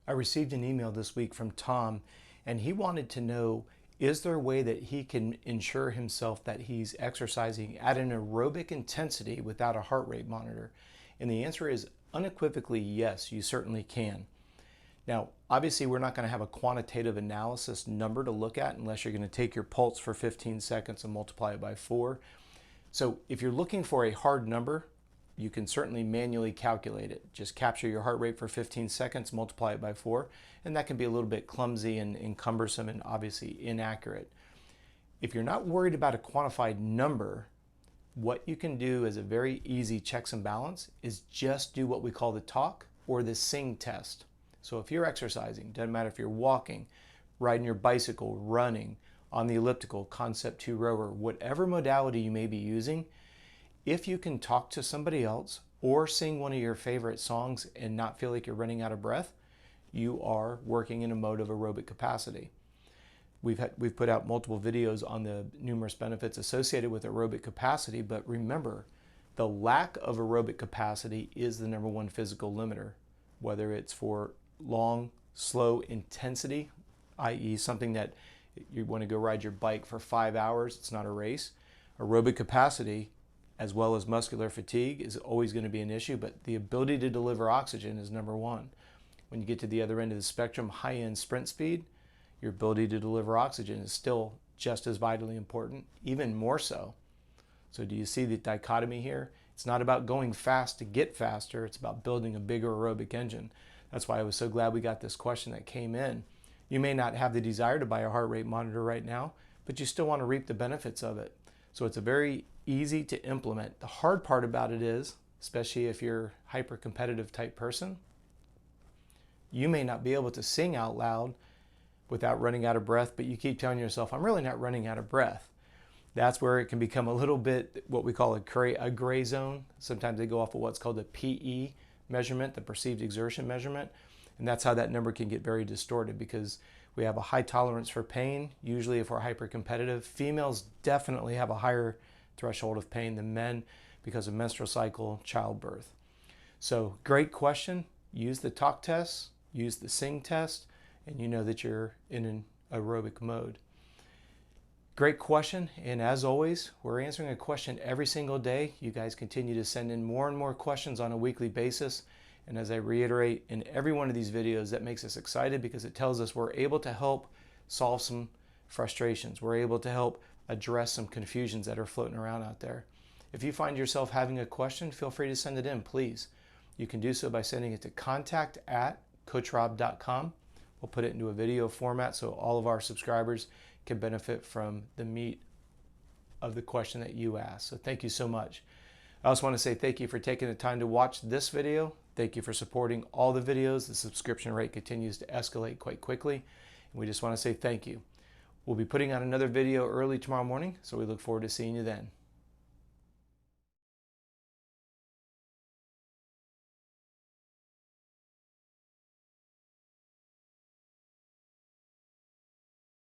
I received an email this week from Tom, and he wanted to know, is there a way that he can ensure himself that he's exercising at an aerobic intensity without a heart rate monitor? And the answer is unequivocally yes, you certainly can. Now, obviously, we're not going to have a quantitative analysis number to look at unless you're going to take your pulse for 15 seconds and multiply it by 4. So if you're looking for a hard number, you can certainly manually calculate it. Just capture your heart rate for 15 seconds, multiply it by 4, and that can be a little bit clumsy and cumbersome and obviously inaccurate. If you're not worried about a quantified number, what you can do as a very easy checks and balance is just do what we call the talk or the sing test. So if you're exercising, doesn't matter if you're walking, riding your bicycle, running, on the elliptical, concept 2 rower, whatever modality you may be using, if you can talk to somebody else or sing one of your favorite songs and not feel like you're running out of breath, you are working in a mode of aerobic capacity. We've put out multiple videos on the numerous benefits associated with aerobic capacity, but remember, the lack of aerobic capacity is the #1 physical limiter, whether it's for long, slow intensity, i.e. something that you want to go ride your bike for 5 hours, it's not a race. Aerobic capacity, as well as muscular fatigue, is always going to be an issue, but the ability to deliver oxygen is #1. When you get to the other end of the spectrum, high-end sprint speed, your ability to deliver oxygen is still just as vitally important, even more so. So do you see the dichotomy here? It's not about going fast to get faster, it's about building a bigger aerobic engine. That's why I was so glad we got this question that came in. You may not have the desire to buy a heart rate monitor right now, but you still want to reap the benefits of it. So it's a very easy to implement. The hard part about it is, especially if you're a hyper-competitive type person, you may not be able to sing out loud without running out of breath, but you keep telling yourself, I'm really not running out of breath. That's where it can become a little bit what we call a gray zone. Sometimes they go off of what's called the PE measurement, the perceived exertion measurement, and that's how that number can get very distorted because we have a high tolerance for pain. Usually if we're hyper-competitive, females definitely have a higher threshold of pain than men because of menstrual cycle, childbirth. So great question. Use the talk test, use the sing test, and you know that you're in an aerobic mode. Great question, and as always, we're answering a question every single day. You guys continue to send in more and more questions on a weekly basis. And as I reiterate in every one of these videos, that makes us excited because it tells us we're able to help solve some frustrations. We're able to help address some confusions that are floating around out there. If you find yourself having a question, feel free to send it in, please. You can do so by sending it to contact@coachrob.com. We'll put it into a video format so all of our subscribers can benefit from the meat of the question that you asked. So thank you so much. I also want to say thank you for taking the time to watch this video. Thank you for supporting all the videos. The subscription rate continues to escalate quite quickly. And we just want to say thank you. We'll be putting out another video early tomorrow morning, so we look forward to seeing you then.